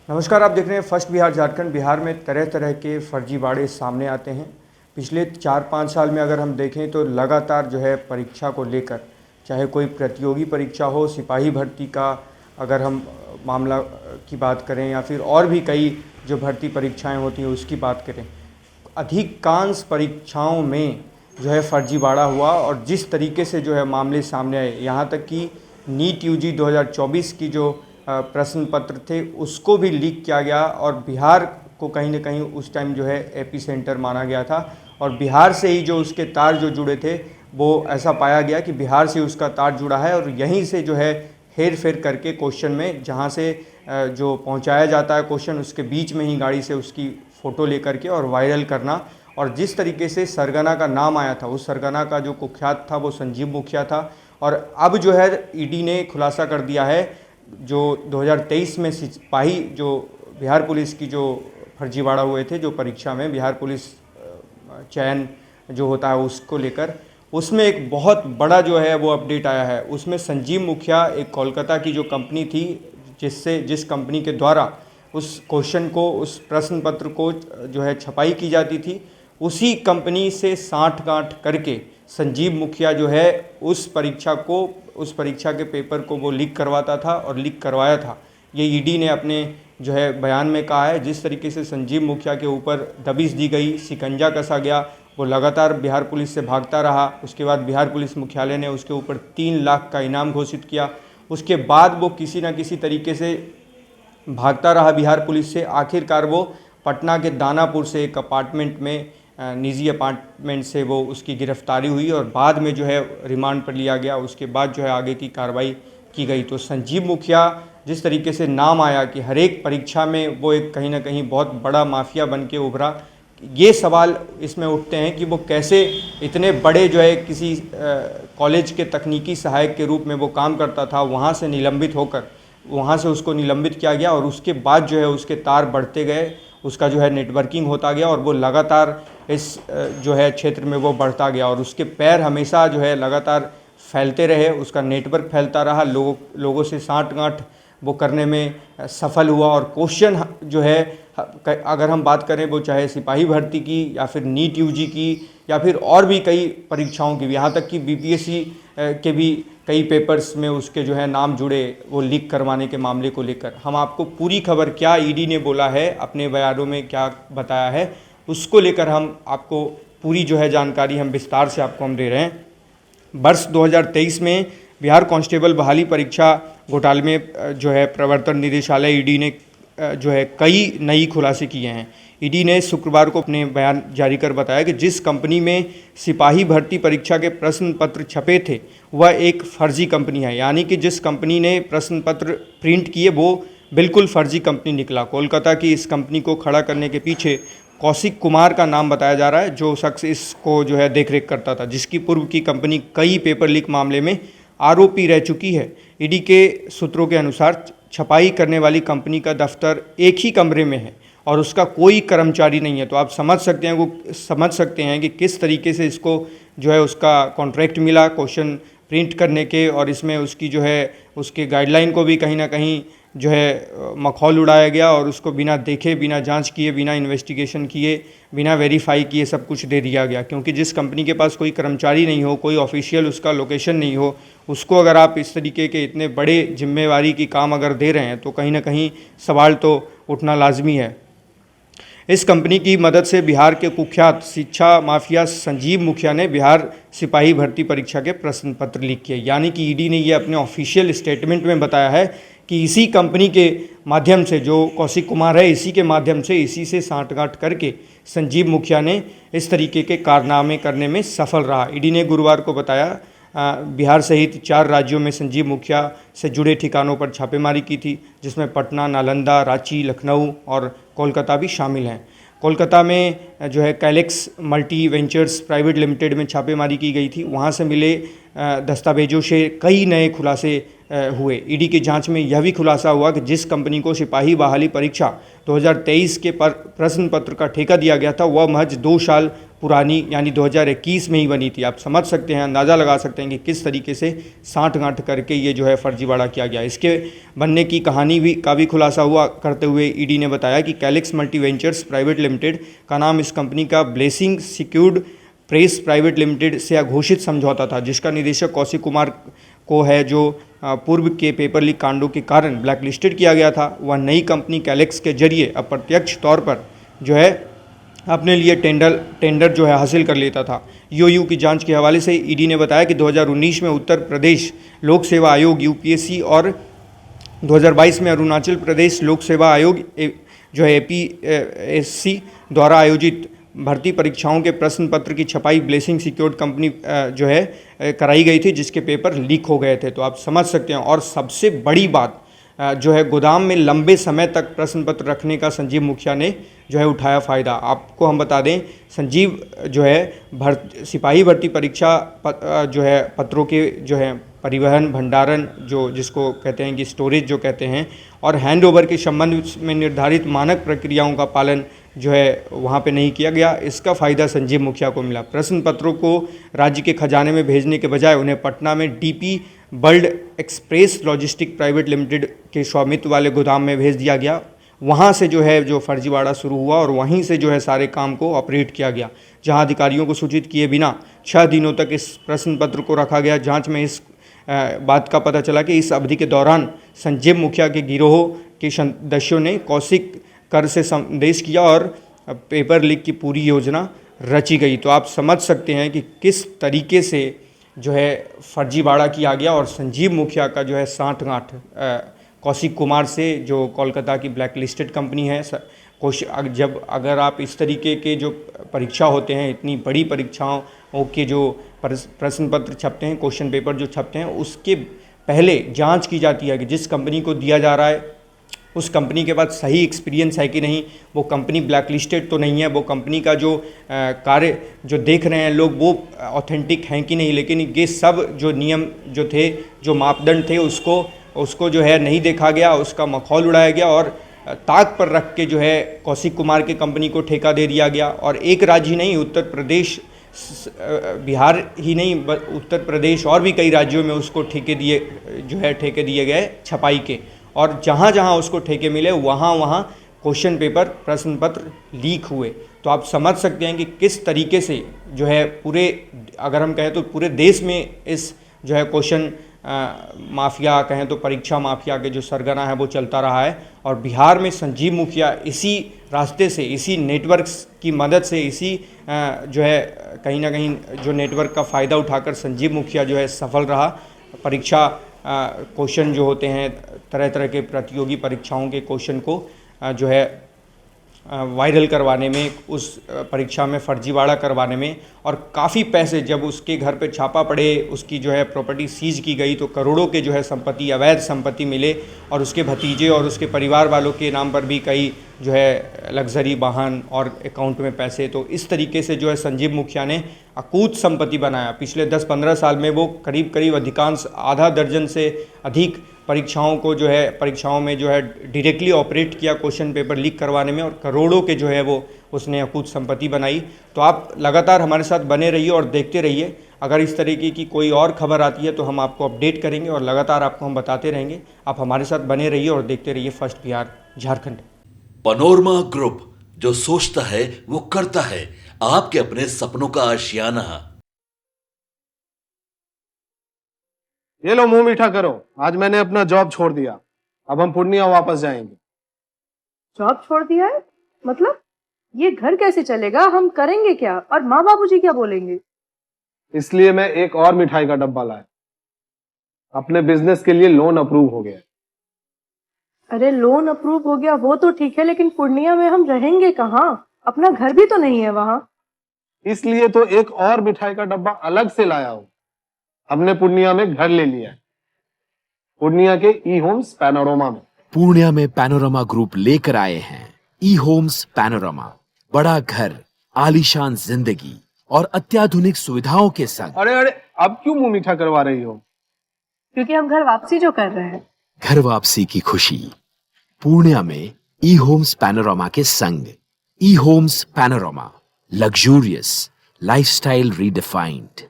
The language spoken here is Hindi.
नमस्कार, आप देख रहे हैं फर्स्ट बिहार झारखंड। बिहार में तरह तरह के फर्जीवाड़े सामने आते हैं। पिछले 4-5 साल में अगर हम देखें तो लगातार जो है परीक्षा को लेकर, चाहे कोई प्रतियोगी परीक्षा हो, सिपाही भर्ती का अगर हम मामला की बात करें या फिर और भी कई जो भर्ती परीक्षाएं होती हैं उसकी बात करें, अधिकांश परीक्षाओं में जो है फर्जीवाड़ा हुआ। और जिस तरीके से जो है मामले सामने आए, यहाँ तक कि नीट यूजी 2024 की जो प्रश्न पत्र थे उसको भी लीक किया गया और बिहार को कहीं ना कहीं उस टाइम जो है एपी सेंटर माना गया था। और बिहार से ही जो उसके तार जो जुड़े थे वो ऐसा पाया गया कि बिहार से उसका तार जुड़ा है और यहीं से जो है हेर फेर करके क्वेश्चन में जहाँ से जो पहुँचाया जाता है क्वेश्चन, उसके बीच में ही गाड़ी से उसकी फ़ोटो लेकर के और वायरल करना। और जिस तरीके से सरगना का नाम आया था, उस सरगना का जो कुख्यात था वो संजीव मुखिया था। और अब जो है ईडी ने खुलासा कर दिया है, जो 2023 में सिपाही जो बिहार पुलिस की जो फर्जीवाड़ा हुए थे, जो परीक्षा में बिहार पुलिस चयन जो होता है उसको लेकर, उसमें एक बहुत बड़ा जो है वो अपडेट आया है। उसमें संजीव मुखिया एक कोलकाता की जो कंपनी थी, जिस कंपनी के द्वारा उस क्वेश्चन को, उस प्रश्न पत्र को जो है छपाई की जाती थी, उसी कंपनी से साठगांठ करके संजीव मुखिया जो है उस परीक्षा के पेपर को वो लीक करवाता था और लीक करवाया था। ये ईडी ने अपने जो है बयान में कहा है। जिस तरीके से संजीव मुखिया के ऊपर दबिश दी गई, शिकंजा कसा गया, वो लगातार बिहार पुलिस से भागता रहा। उसके बाद बिहार पुलिस मुख्यालय ने उसके ऊपर 3 लाख का इनाम घोषित किया। उसके बाद वो किसी न किसी तरीके से भागता रहा बिहार पुलिस से। आखिरकार वो पटना के दानापुर से एक अपार्टमेंट में, निजी अपार्टमेंट से वो उसकी गिरफ्तारी हुई और बाद में जो है रिमांड पर लिया गया। उसके बाद जो है आगे की कार्रवाई की गई। तो संजीव मुखिया जिस तरीके से नाम आया कि हर एक परीक्षा में वो एक कहीं ना कहीं बहुत बड़ा माफिया बन के उभरा, ये सवाल इसमें उठते हैं कि वो कैसे इतने बड़े जो है किसी कॉलेज के तकनीकी सहायक के रूप में वो काम करता था, वहाँ से निलंबित होकर वहाँ से उसको निलंबित किया गया और उसके बाद जो है उसके तार बढ़ते गए, उसका जो है नेटवर्किंग होता गया और वो लगातार इस जो है क्षेत्र में वो बढ़ता गया और उसके पैर हमेशा जो है लगातार फैलते रहे, उसका नेटवर्क फैलता रहा, लोगों से साठगांठ वो करने में सफल हुआ। और क्वेश्चन जो है अगर हम बात करें, वो चाहे सिपाही भर्ती की या फिर नीट यूजी की या फिर और भी कई परीक्षाओं की, यहाँ तक कि बीपीएससी के भी कई पेपर्स में उसके जो है नाम जुड़े, वो लीक करवाने के मामले को लेकर हम आपको पूरी खबर, क्या ईडी ने बोला है, अपने बयानों में क्या बताया है, उसको लेकर हम आपको पूरी जो है जानकारी हम विस्तार से आपको हम दे रहे हैं। वर्ष 2023 में बिहार कांस्टेबल बहाली परीक्षा घोटाले में जो है प्रवर्तन निदेशालय ईडी ने जो है कई नई खुलासे किए हैं। ईडी ने शुक्रवार को अपने बयान जारी कर बताया कि जिस कंपनी में सिपाही भर्ती परीक्षा के प्रश्न पत्र छपे थे वह एक फर्जी कंपनी है। यानी कि जिस कंपनी ने प्रश्न पत्र प्रिंट किए वो बिल्कुल फर्जी कंपनी निकला। कोलकाता की इस कंपनी को खड़ा करने के पीछे कौशिक कुमार का नाम बताया जा रहा है, जो शख्स इसको जो है देखरेख करता था, जिसकी पूर्व की कंपनी कई पेपर लीक मामले में आरोपी रह चुकी है। ईडी के सूत्रों के अनुसार छपाई करने वाली कंपनी का दफ्तर एक ही कमरे में है और उसका कोई कर्मचारी नहीं है। तो आप समझ सकते हैं कि किस तरीके से इसको जो है उसका कॉन्ट्रैक्ट मिला क्वेश्चन प्रिंट करने के, और इसमें उसकी जो है उसके गाइडलाइन को भी कहीं ना कहीं जो है मखौल उड़ाया गया और उसको बिना देखे, बिना जांच किए, बिना इन्वेस्टिगेशन किए, बिना वेरीफाई किए सब कुछ दे दिया गया। क्योंकि जिस कंपनी के पास कोई कर्मचारी नहीं हो, कोई ऑफिशियल उसका लोकेशन नहीं हो, उसको अगर आप इस तरीके के इतने बड़े जिम्मेवारी की काम अगर दे रहे हैं तो कहीं ना कहीं सवाल तो उठना लाजमी है। इस कंपनी की मदद से बिहार के कुख्यात शिक्षा माफिया संजीव मुखिया ने बिहार सिपाही भर्ती परीक्षा के प्रश्न पत्र लीक किए। यानी कि ईडी ने ये अपने ऑफिशियल स्टेटमेंट में बताया है कि इसी कंपनी के माध्यम से, जो कौशिक कुमार है, इसी के माध्यम से, इसी से साठगांठ करके संजीव मुखिया ने इस तरीके के कारनामे करने में सफल रहा। ईडी ने गुरुवार को बताया बिहार सहित 4 राज्यों में संजीव मुखिया से जुड़े ठिकानों पर छापेमारी की थी, जिसमें पटना, नालंदा, रांची, लखनऊ और कोलकाता भी शामिल हैं। कोलकाता में जो है calyx multi ventures private limited में छापेमारी की गई थी। वहाँ से मिले दस्तावेजों से कई नए खुलासे हुए। ईडी की जांच में यह भी खुलासा हुआ कि जिस कंपनी को सिपाही बहाली परीक्षा 2023 के प्रश्न पत्र का ठेका दिया गया था वह महज 2 साल पुरानी यानी 2021 में ही बनी थी। आप समझ सकते हैं, अंदाज़ा लगा सकते हैं कि किस तरीके से साँठ-गाँठ करके ये जो है फर्जीवाड़ा किया गया। इसके बनने की कहानी भी का भी खुलासा हुआ करते हुए ईडी ने बताया कि calyx multi ventures private limited का नाम इस कंपनी का blessing secured press private limited से अघोषित समझौता था, जिसका निदेशक कौशिक कुमार को है जो पूर्व के पेपर लीक कांडों के कारण ब्लैकलिस्टेड किया गया था। वह नई कंपनी कैलेक्स के जरिए अप्रत्यक्ष तौर पर जो है अपने लिए टेंडर जो है हासिल कर लेता था। ईओयू की जांच के हवाले से ईडी ने बताया कि 2019 में उत्तर प्रदेश लोक सेवा आयोग यूपीएससी और 2022 में अरुणाचल प्रदेश लोक सेवा आयोग जो है एपीएससी द्वारा आयोजित भर्ती परीक्षाओं के प्रश्न पत्र की छपाई ब्लेसिंग सिक्योर्ड कंपनी जो है कराई गई थी, जिसके पेपर लीक हो गए थे। तो आप समझ सकते हैं। और सबसे बड़ी बात जो है गोदाम में लंबे समय तक प्रश्न पत्र रखने का संजीव मुखिया ने जो है उठाया फ़ायदा। आपको हम बता दें, संजीव जो है सिपाही भर्ती परीक्षा जो है पत्रों के जो है परिवहन भंडारण जो जिसको कहते हैं कि स्टोरेज जो कहते हैं और हैंडओवर के संबंध में निर्धारित मानक प्रक्रियाओं का पालन जो है वहाँ पे नहीं किया गया। इसका फ़ायदा संजीव मुखिया को मिला। प्रश्न पत्रों को राज्य के खजाने में भेजने के बजाय उन्हें पटना में DP world express logistic private limited के स्वामित्व वाले गोदाम में भेज दिया गया। वहाँ से जो है जो फर्जीवाड़ा शुरू हुआ और वहीं से जो है सारे काम को ऑपरेट किया गया, जहाँ अधिकारियों को सूचित किए बिना 6 दिनों तक इस प्रश्न पत्र को रखा गया। जाँच में इस बात का पता चला कि इस अवधि के दौरान संजीव मुखिया के गिरोह के सदस्यों ने कौशिक कर से संदेश किया और पेपर लीक की पूरी योजना रची गई। तो आप समझ सकते हैं कि किस तरीके से जो है फर्जीवाड़ा किया गया और संजीव मुखिया का जो है साँठ-गाँठ कौशिक कुमार से, जो कोलकाता की ब्लैक लिस्टेड कंपनी है। जब अगर आप इस तरीके के जो परीक्षा होते हैं, इतनी बड़ी परीक्षाओं के जो प्रश्न पत्र छपते हैं, क्वेश्चन पेपर जो छपते हैं, उसके पहले जांच की जाती है कि जिस कंपनी को दिया जा रहा है उस कंपनी के पास सही एक्सपीरियंस है कि नहीं, वो कंपनी ब्लैक लिस्टेड तो नहीं है, वो कंपनी का जो कार्य जो देख रहे हैं लोग वो ऑथेंटिक हैं कि नहीं। लेकिन ये सब जो नियम जो थे, जो मापदंड थे, उसको जो है नहीं देखा गया, उसका मखौल उड़ाया गया और ताक पर रख के जो है कौशिक कुमार की कंपनी को ठेका दे दिया गया। और एक राज्य ही नहीं, उत्तर प्रदेश बिहार ही नहीं, उत्तर प्रदेश और भी कई राज्यों में उसको ठेके दिए गए छपाई के। और जहाँ जहाँ उसको ठेके मिले वहाँ वहाँ क्वेश्चन पेपर प्रश्न पत्र लीक हुए। तो आप समझ सकते हैं कि किस तरीके से जो है पूरे, अगर हम कहें तो पूरे देश में इस जो है क्वेश्चन माफिया कहें तो परीक्षा माफिया के जो सरगना है वो चलता रहा है। और बिहार में संजीव मुखिया इसी रास्ते से, इसी नेटवर्क की मदद से, इसी जो है कहीं ना कहीं जो नेटवर्क का फ़ायदा उठाकर संजीव मुखिया जो है सफल रहा। परीक्षा क्वेश्चन जो होते हैं, तरह तरह के प्रतियोगी परीक्षाओं के क्वेश्चन को जो है वायरल करवाने में, उस परीक्षा में फर्जीवाड़ा करवाने में, और काफ़ी पैसे जब उसके घर पे छापा पड़े, उसकी जो है प्रॉपर्टी सीज की गई तो करोड़ों के जो है संपत्ति, अवैध संपत्ति मिले। और उसके भतीजे और उसके परिवार वालों के नाम पर भी कई जो है लग्जरी वाहन और अकाउंट में पैसे। तो इस तरीके से जो है संजीव मुखिया ने अकूत संपत्ति बनाया। पिछले 10-15 साल में वो करीब अधिकांश आधा दर्जन से अधिक परीक्षाओं में जो है डायरेक्टली ऑपरेट किया क्वेश्चन पेपर लीक करवाने में, और करोड़ों के जो है वो उसने अकूत संपत्ति बनाई। तो आप लगातार हमारे साथ बने रहिए और देखते रहिए। अगर इस तरीके की कोई और खबर आती है तो हम आपको अपडेट करेंगे और लगातार आपको हम बताते रहेंगे। आप हमारे साथ बने रहिए और देखते रहिए first Bihar Jharkhand. Panorama group, जो सोचता है वो करता है। आपके अपने सपनों का आशियाना। ये लो, मुंह मीठा करो। आज मैंने अपना जॉब छोड़ दिया, अब हम पूर्णिया वापस जाएंगे। जॉब छोड़ दिया है? मतलब ये घर कैसे चलेगा? हम करेंगे क्या? और माँ बाबूजी क्या बोलेंगे? इसलिए मैं एक और मिठाई का डब्बा लाया। अपने बिजनेस के लिए लोन अप्रूव हो गया। अरे लोन अप्रूव हो गया वो तो ठीक है, लेकिन पूर्णिया में हम रहेंगे कहाँ? अपना घर भी तो नहीं है वहाँ। इसलिए तो एक और मिठाई का डब्बा अलग से लाया हूँ। हमने पूर्णिया में घर ले लिया है, पूर्णिया के ई होम्स पैनोरमा में। पूर्णिया में पैनोरमा ग्रुप लेकर आए हैं ई होम्स पैनोरमा। बड़ा घर, आलीशान जिंदगी और अत्याधुनिक सुविधाओं के संग। अरे अब क्यों मुंह मीठा करवा रही हो? क्योंकि हम घर वापसी जो कर रहे हैं। घर वापसी की खुशी पूर्णिया में ई होम्स पैनोरामा के संग। E homes panorama, luxurious lifestyle redefined.